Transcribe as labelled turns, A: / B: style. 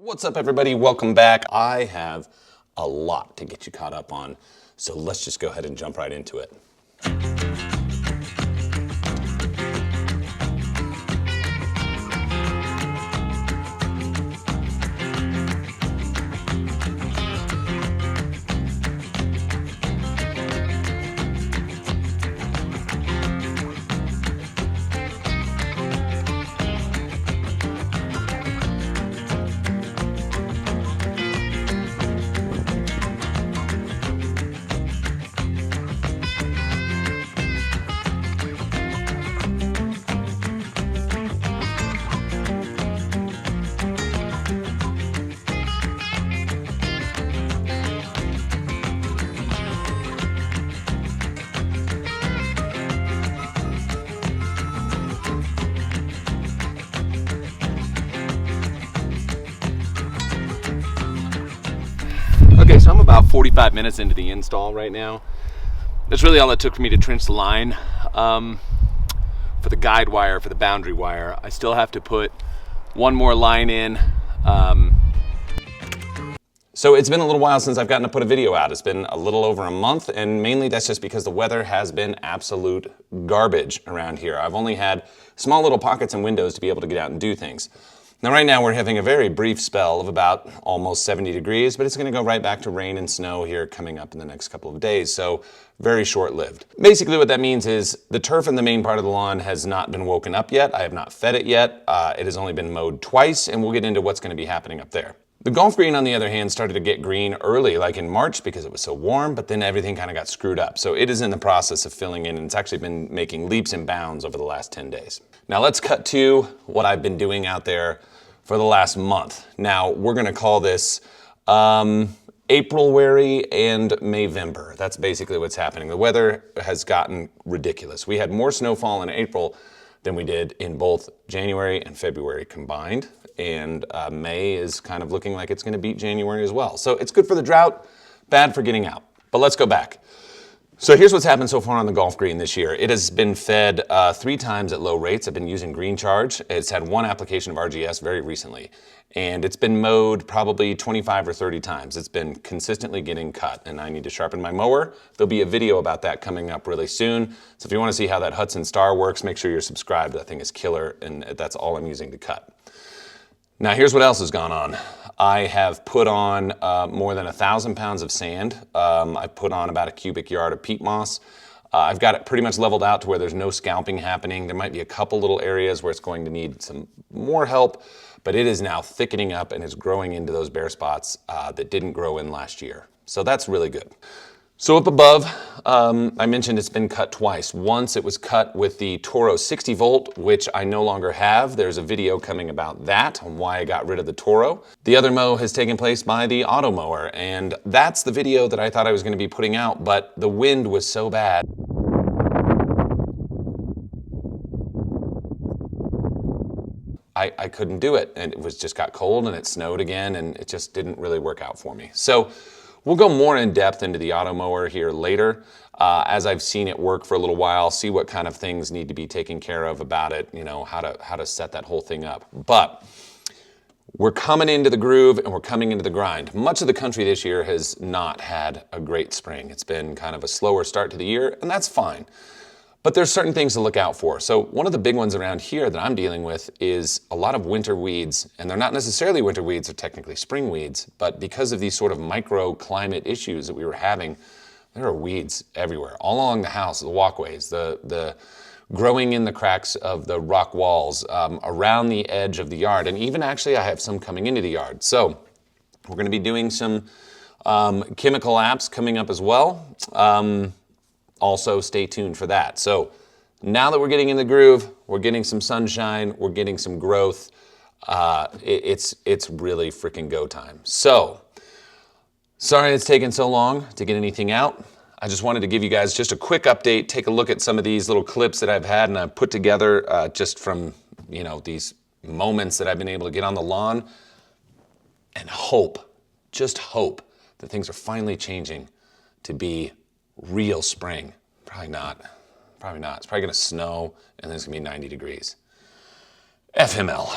A: What's up, everybody? Welcome back. I have a lot to get you caught up on, so let's just go ahead and jump right into it. Okay, so I'm about 45 minutes into the install right now. That's really all it took for me to trench the line. For the guide wire, for the boundary wire, I still have to put one more line in. So it's been a little while since I've gotten to put a video out. It's been a little over a month, and mainly that's just because the weather has been absolute garbage around here. I've only had small little pockets and windows to be able to get out and do things. Now right now we're having a very brief spell of about almost 70 degrees, but it's going to go right back to rain and snow here coming up in the next couple of days, so very short-lived. Basically what that means is the turf in the main part of the lawn has not been woken up yet. I have not fed it yet. It has only been mowed twice, and we'll get into what's going to be happening up there. The golf green, on the other hand, started to get green early, like in March, because it was so warm, but then everything kind of got screwed up. So it is in the process of filling in, and it's actually been making leaps and bounds over the last 10 days. Now let's cut to what I've been doing out there for the last month. Now, we're gonna call this Aprilwary and Mayvember. That's basically what's happening. The weather has gotten ridiculous. We had more snowfall in April than we did in both January and February combined. And May is kind of looking like it's gonna beat January as well. So it's good for the drought, bad for getting out. But let's go back. So here's what's happened so far on the golf green this year. It has been fed 3 times at low rates. I've been using Green Charge. It's had 1 application of RGS very recently. And it's been mowed probably 25 or 30 times. It's been consistently getting cut, and I need to sharpen my mower. There'll be a video about that coming up really soon. So if you wanna see how that Hudson Star works, make sure you're subscribed. That thing is killer, and that's all I'm using to cut. Now here's what else has gone on. I have put on more than 1,000 pounds of sand. I put on about a cubic yard of peat moss. I've got it pretty much leveled out to where there's no scalping happening. There might be a couple little areas where it's going to need some more help, but it is now thickening up and is growing into those bare spots that didn't grow in last year. So that's really good. So up above, I mentioned it's been cut twice. Once it was cut with the Toro 60 volt, which I no longer have. There's a video coming about that, on why I got rid of the Toro. The other mow has taken place by the auto mower, and that's the video that I thought I was gonna be putting out, but the wind was so bad. I couldn't do it, and it just got cold and it snowed again, and it just didn't really work out for me. So we'll go more in depth into the auto mower here later, as I've seen it work for a little while, see what kind of things need to be taken care of about it, you know, how to set that whole thing up. But we're coming into the groove and we're coming into the grind. Much of the country this year has not had a great spring. It's been kind of a slower start to the year, and that's fine. But there's certain things to look out for. So one of the big ones around here that I'm dealing with is a lot of winter weeds, and they're not necessarily winter weeds, they're technically spring weeds, but because of these sort of microclimate issues that we were having, there are weeds everywhere, all along the house, the walkways, the growing in the cracks of the rock walls, around the edge of the yard, and even actually I have some coming into the yard. So we're gonna be doing some chemical apps coming up as well. Also, stay tuned for that. So now that we're getting in the groove, we're getting some sunshine, we're getting some growth, it's really freaking go time. So, sorry it's taken so long to get anything out. I just wanted to give you guys just a quick update, take a look at some of these little clips that I've had and I've put together just from, you know, these moments that I've been able to get on the lawn, and hope, just hope, that things are finally changing to be real spring. Probably not. Probably not. It's probably gonna snow and then it's gonna be 90 degrees. FML.